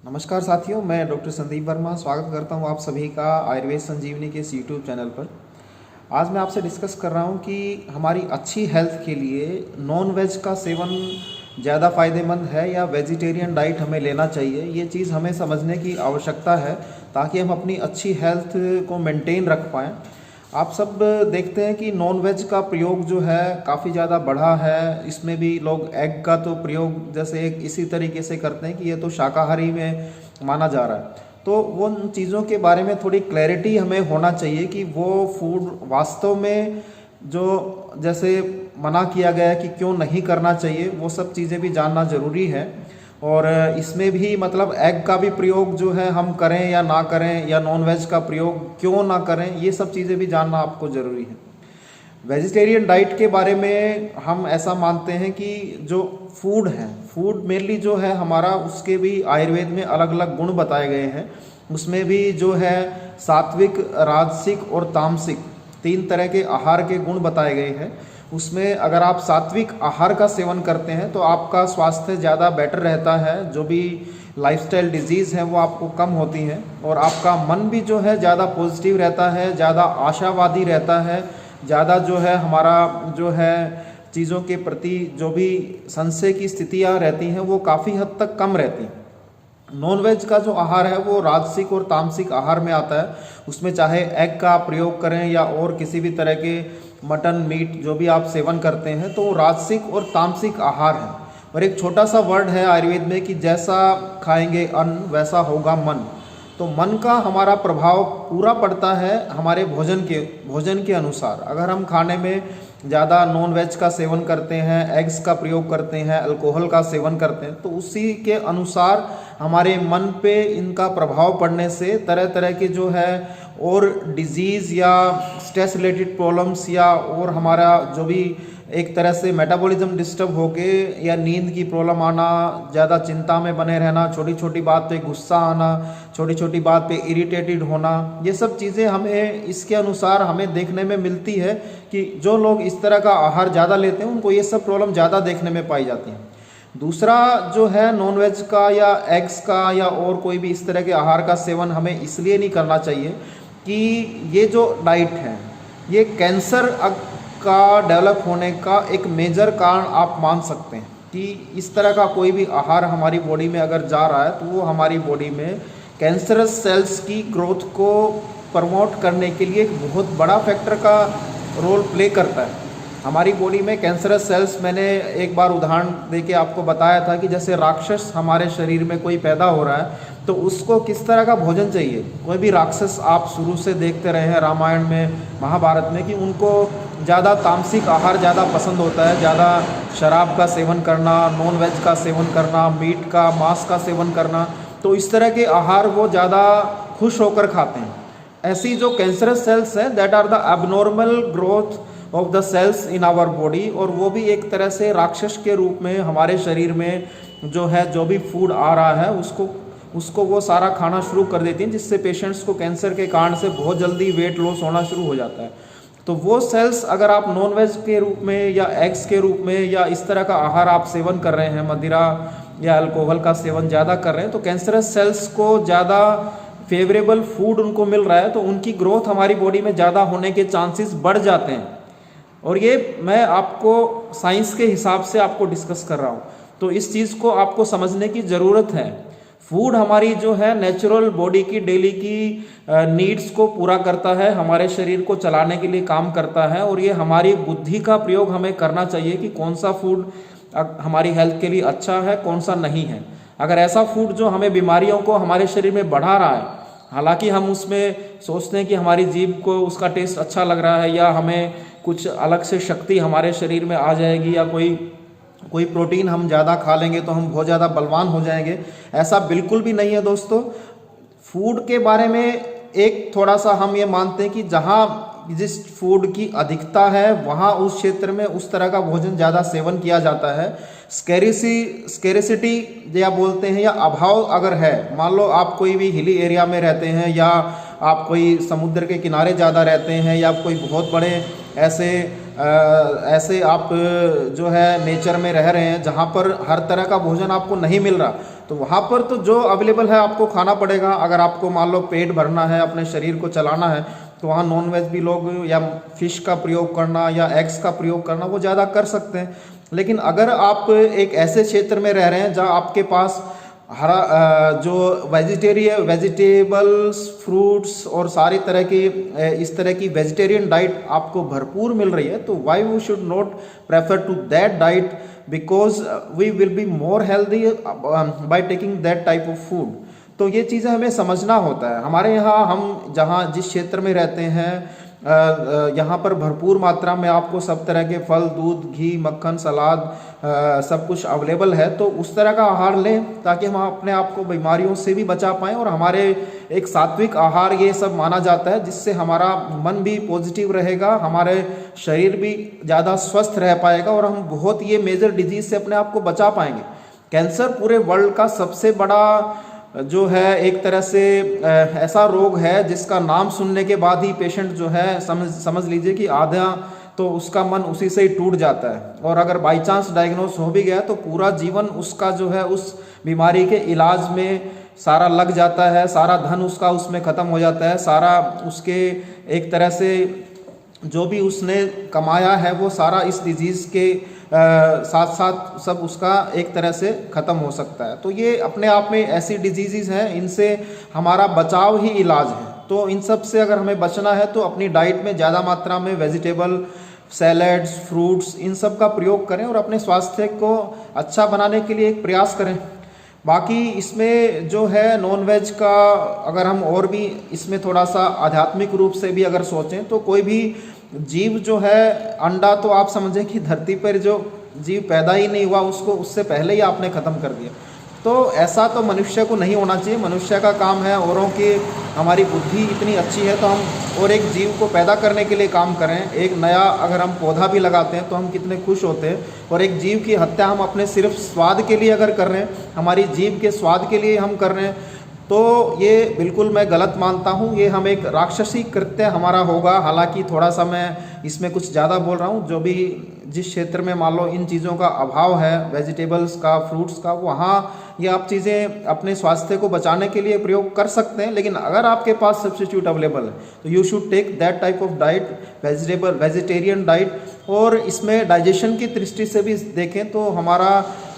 नमस्कार साथियों, मैं डॉक्टर संदीप वर्मा स्वागत करता हूं आप सभी का आयुर्वेद संजीवनी के इस यूट्यूब चैनल पर। आज मैं आपसे डिस्कस कर रहा हूं कि हमारी अच्छी हेल्थ के लिए नॉन वेज का सेवन ज़्यादा फ़ायदेमंद है या वेजिटेरियन डाइट हमें लेना चाहिए। ये चीज़ हमें समझने की आवश्यकता है ताकि हम अपनी अच्छी हेल्थ को मेंटेन रख पाएँ। आप सब देखते हैं कि नॉन वेज का प्रयोग जो है काफ़ी ज़्यादा बढ़ा है। इसमें भी लोग एग का तो प्रयोग जैसे एक इसी तरीके से करते हैं कि ये तो शाकाहारी में माना जा रहा है। तो वो चीज़ों के बारे में थोड़ी क्लैरिटी हमें होना चाहिए कि वो फूड वास्तव में जो जैसे मना किया गया है कि क्यों नहीं करना चाहिए, वो सब चीज़ें भी जानना ज़रूरी है। और इसमें भी मतलब एग का भी प्रयोग जो है हम करें या ना करें, या नॉन वेज का प्रयोग क्यों ना करें, ये सब चीज़ें भी जानना आपको ज़रूरी है। वेजिटेरियन डाइट के बारे में हम ऐसा मानते हैं कि जो फूड है, फूड मेनली जो है हमारा, उसके भी आयुर्वेद में अलग अलग गुण बताए गए हैं। उसमें भी जो है सात्विक, राजसिक और तामसिक 3 तरह के आहार के गुण बताए गए हैं। उसमें अगर आप सात्विक आहार का सेवन करते हैं तो आपका स्वास्थ्य ज़्यादा बेटर रहता है, जो भी लाइफस्टाइल डिजीज़ हैं वो आपको कम होती हैं, और आपका मन भी जो है ज़्यादा पॉजिटिव रहता है, ज़्यादा आशावादी रहता है, ज़्यादा जो है हमारा जो है चीज़ों के प्रति जो भी संशय की स्थितियाँ रहती हैं वो काफ़ी हद तक कम रहती हैं। नॉन वेज का जो आहार है वो राजसिक और तामसिक आहार में आता है। उसमें चाहे एग का प्रयोग करें या और किसी भी तरह के मटन, मीट जो भी आप सेवन करते हैं, तो वो राजसिक और तामसिक आहार है। और एक छोटा सा वर्ड है आयुर्वेद में कि जैसा खाएंगे अन्न वैसा होगा मन। तो मन का हमारा प्रभाव पूरा पड़ता है हमारे भोजन के अनुसार। अगर हम खाने में ज़्यादा नॉन वेज का सेवन करते हैं, एग्स का प्रयोग करते हैं, अल्कोहल का सेवन करते हैं, तो उसी के अनुसार हमारे मन पे इनका प्रभाव पड़ने से तरह तरह के जो है और डिजीज़ या स्ट्रेस रिलेटेड प्रॉब्लम्स या और हमारा जो भी एक तरह से मेटाबॉलिज्म डिस्टर्ब होके या नींद की प्रॉब्लम आना, ज़्यादा चिंता में बने रहना, छोटी छोटी बात पे गुस्सा आना, छोटी छोटी बात पे इरिटेटेड होना, ये सब चीज़ें हमें इसके अनुसार हमें देखने में मिलती है कि जो लोग इस तरह का आहार ज़्यादा लेते हैं उनको ये सब प्रॉब्लम ज़्यादा देखने में पाई जाती हैं। दूसरा जो है नॉन वेज का या एग्स का या और कोई भी इस तरह के आहार का सेवन हमें इसलिए नहीं करना चाहिए कि ये जो डाइट है ये कैंसर का डेवलप होने का एक मेजर कारण आप मान सकते हैं। कि इस तरह का कोई भी आहार हमारी बॉडी में अगर जा रहा है तो वो हमारी बॉडी में कैंसरस सेल्स की ग्रोथ को प्रमोट करने के लिए एक बहुत बड़ा फैक्टर का रोल प्ले करता है। हमारी बॉडी में कैंसरस सेल्स, मैंने एक बार उदाहरण देके आपको बताया था कि जैसे राक्षस हमारे शरीर में कोई पैदा हो रहा है तो उसको किस तरह का भोजन चाहिए। कोई भी राक्षस आप शुरू से देखते रहे हैं रामायण में, महाभारत में, कि उनको ज़्यादा तामसिक आहार ज़्यादा पसंद होता है, ज़्यादा शराब का सेवन करना, नॉन वेज का सेवन करना, मीट का, मांस का सेवन करना, तो इस तरह के आहार वो ज़्यादा खुश होकर खाते हैं। ऐसी जो कैंसरस सेल्स हैं that are the abnormal growth of the cells in our body, और वो भी एक तरह से राक्षस के रूप में हमारे शरीर में जो है जो भी फूड आ रहा है उसको वो सारा खाना शुरू कर देती हैं, जिससे पेशेंट्स को कैंसर के कारण से बहुत जल्दी वेट लॉस होना शुरू हो जाता है। तो वो सेल्स अगर आप नॉन वेज के रूप में या एग्स के रूप में या इस तरह का आहार आप सेवन कर रहे हैं, मदिरा या अल्कोहल का सेवन ज़्यादा कर रहे हैं, तो कैंसरस सेल्स को ज़्यादा फेवरेबल फूड उनको मिल रहा है तो उनकी ग्रोथ हमारी बॉडी में ज़्यादा होने के चांसेस बढ़ जाते हैं। और ये मैं आपको साइंस के हिसाब से आपको डिस्कस कर रहा हूँ, तो इस चीज़ को आपको समझने की ज़रूरत है। फूड हमारी जो है नेचुरल बॉडी की डेली की नीड्स को पूरा करता है, हमारे शरीर को चलाने के लिए काम करता है, और ये हमारी बुद्धि का प्रयोग हमें करना चाहिए कि कौन सा फूड हमारी हेल्थ के लिए अच्छा है, कौन सा नहीं है। अगर ऐसा फूड जो हमें बीमारियों को हमारे शरीर में बढ़ा रहा है, हालांकि हम उसमें सोचते हैं कि हमारी जीभ को उसका टेस्ट अच्छा लग रहा है या हमें कुछ अलग से शक्ति हमारे शरीर में आ जाएगी या कोई प्रोटीन हम ज़्यादा खा लेंगे तो हम बहुत ज़्यादा बलवान हो जाएंगे, ऐसा बिल्कुल भी नहीं है दोस्तों। फूड के बारे में एक थोड़ा सा हम ये मानते हैं कि जहाँ जिस फूड की अधिकता है वहाँ उस क्षेत्र में उस तरह का भोजन ज़्यादा सेवन किया जाता है। स्केरिसिटी या बोलते हैं या अभाव अगर है, मान लो आप कोई भी हिली एरिया में रहते हैं या आप कोई समुद्र के किनारे ज़्यादा रहते हैं या कोई बहुत बड़े ऐसे आप जो है नेचर में रह रहे हैं जहाँ पर हर तरह का भोजन आपको नहीं मिल रहा, तो वहाँ पर तो जो अवेलेबल है आपको खाना पड़ेगा। अगर आपको मान लो पेट भरना है, अपने शरीर को चलाना है, तो वहाँ नॉन वेज भी लोग या फिश का प्रयोग करना या एग्स का प्रयोग करना वो ज़्यादा कर सकते हैं। लेकिन अगर आप एक ऐसे क्षेत्र में रह रहे हैं जहाँ आपके पास जो वेजिटेबल्स, फ्रूट्स और सारी तरह की इस तरह की वेजिटेरियन डाइट आपको भरपूर मिल रही है, तो why we should not prefer to that diet, because we will be more healthy by taking that type of food. तो ये चीज़ें हमें समझना होता है। हमारे यहाँ हम जहाँ जिस क्षेत्र में रहते हैं यहाँ पर भरपूर मात्रा में आपको सब तरह के फल, दूध, घी, मक्खन, सलाद सब कुछ अवेलेबल है। तो उस तरह का आहार लें ताकि हम अपने आप को बीमारियों से भी बचा पाएँ। और हमारे एक सात्विक आहार ये सब माना जाता है, जिससे हमारा मन भी पॉजिटिव रहेगा, हमारे शरीर भी ज़्यादा स्वस्थ रह पाएगा और हम बहुत ये मेजर डिजीज से अपने आप को बचा पाएंगे। कैंसर पूरे वर्ल्ड का सबसे बड़ा जो है एक तरह से ऐसा रोग है जिसका नाम सुनने के बाद ही पेशेंट जो है समझ लीजिए कि आधा तो उसका मन उसी से ही टूट जाता है। और अगर बाई चांस डायग्नोस हो भी गया तो पूरा जीवन उसका जो है उस बीमारी के इलाज में सारा लग जाता है, सारा धन उसका उसमें ख़त्म हो जाता है, सारा उसके एक तरह से जो भी उसने कमाया है वो सारा इस डिजीज़ के साथ साथ सब उसका एक तरह से ख़त्म हो सकता है। तो ये अपने आप में ऐसी डिजीज़ हैं, इनसे हमारा बचाव ही इलाज है। तो इन सब से अगर हमें बचना है तो अपनी डाइट में ज़्यादा मात्रा में वेजिटेबल, सैलड्स, फ्रूट्स इन सब का प्रयोग करें और अपने स्वास्थ्य को अच्छा बनाने के लिए एक प्रयास करें। बाकी इसमें जो है नॉन वेज का अगर हम और भी इसमें थोड़ा सा आध्यात्मिक रूप से भी अगर सोचें तो कोई भी जीव जो है, अंडा तो आप समझें कि धरती पर जो जीव पैदा ही नहीं हुआ उसको उससे पहले ही आपने ख़त्म कर दिया। तो ऐसा तो मनुष्य को नहीं होना चाहिए। मनुष्य का काम है औरों की, हमारी बुद्धि इतनी अच्छी है तो हम और एक जीव को पैदा करने के लिए काम करें। एक नया अगर हम पौधा भी लगाते हैं तो हम कितने खुश होते हैं, और एक जीव की हत्या हम अपने सिर्फ स्वाद के लिए अगर कर रहे हैं, हमारी जीव के स्वाद के लिए हम कर रहे हैं, तो ये बिल्कुल मैं गलत मानता हूँ। ये हम एक राक्षसी कृत्य हमारा होगा। हालांकि थोड़ा सा मैं इसमें कुछ ज़्यादा बोल रहा हूँ। जो भी जिस क्षेत्र में मान लो इन चीज़ों का अभाव है, वेजिटेबल्स का, फ्रूट्स का, वहाँ ये आप चीज़ें अपने स्वास्थ्य को बचाने के लिए प्रयोग कर सकते हैं। लेकिन अगर आपके पास सब्स्टिट्यूट अवेलेबल है तो you should take that type of diet, vegetarian diet. और इसमें डाइजेशन की दृष्टि से भी देखें तो हमारा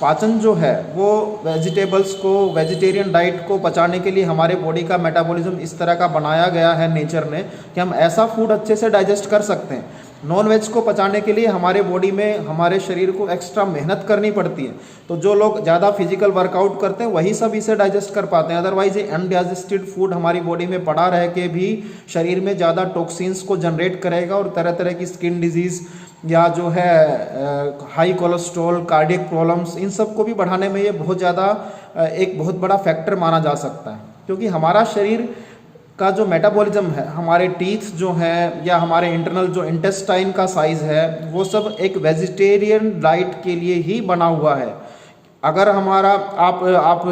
पाचन जो है वो वेजिटेबल्स को, वेजिटेरियन डाइट को पचाने के लिए हमारे बॉडी का मेटाबॉलिज्म इस तरह का बनाया गया है नेचर ने कि हम ऐसा फूड अच्छे से डाइजेस्ट कर सकते हैं। नॉन वेज को पचाने के लिए हमारे बॉडी में, हमारे शरीर को एक्स्ट्रा मेहनत करनी पड़ती है। तो जो लोग ज़्यादा फिजिकल वर्कआउट करते हैं वही सब इसे डाइजेस्ट कर पाते हैं। अदरवाइज ये अनडाइजेस्टेड फूड हमारी बॉडी में पड़ा रह के भी शरीर में ज़्यादा टॉक्सिन्स को जनरेट करेगा और तरह तरह की स्किन डिजीज़ या जो है हाई कोलेस्ट्रॉल, कार्डियक प्रॉब्लम्स, इन सब को भी बढ़ाने में ये बहुत ज़्यादा एक बहुत बड़ा फैक्टर माना जा सकता है। क्योंकि हमारा शरीर का जो मेटाबॉलिज्म है, हमारे टीथ जो हैं या हमारे इंटरनल जो इंटेस्टाइन का साइज़ है, वो सब एक वेजिटेरियन डाइट के लिए ही बना हुआ है। अगर हमारा आप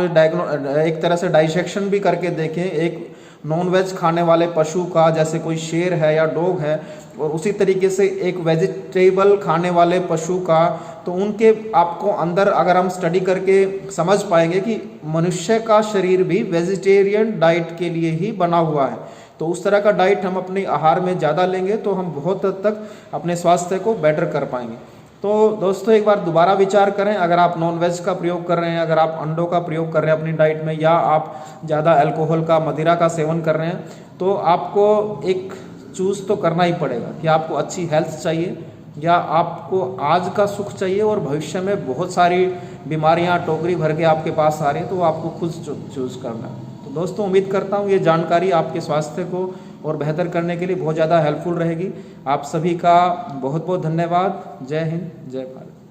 एक तरह से डाइसेक्शन भी करके देखें एक नॉन वेज खाने वाले पशु का, जैसे कोई शेर है या डॉग है, और उसी तरीके से एक वेजिटेबल खाने वाले पशु का, तो उनके आपको अंदर अगर हम स्टडी करके समझ पाएंगे कि मनुष्य का शरीर भी वेजिटेरियन डाइट के लिए ही बना हुआ है। तो उस तरह का डाइट हम अपने आहार में ज़्यादा लेंगे तो हम बहुत हद तक अपने स्वास्थ्य को बेटर कर पाएंगे। तो दोस्तों एक बार दोबारा विचार करें। अगर आप नॉन वेज का प्रयोग कर रहे हैं, अगर आप अंडों का प्रयोग कर रहे हैं अपनी डाइट में, या आप ज़्यादा अल्कोहल का, मदिरा का सेवन कर रहे हैं, तो आपको एक चूज़ तो करना ही पड़ेगा कि आपको अच्छी हेल्थ चाहिए या आपको आज का सुख चाहिए और भविष्य में बहुत सारी बीमारियां टोकरी भर के आपके पास आ रही है, तो आपको खुद चूज़ करना है। तो दोस्तों उम्मीद करता हूँ ये जानकारी आपके स्वास्थ्य को और बेहतर करने के लिए बहुत ज़्यादा हेल्पफुल रहेगी। आप सभी का बहुत बहुत धन्यवाद। जय हिंद, जय भारत।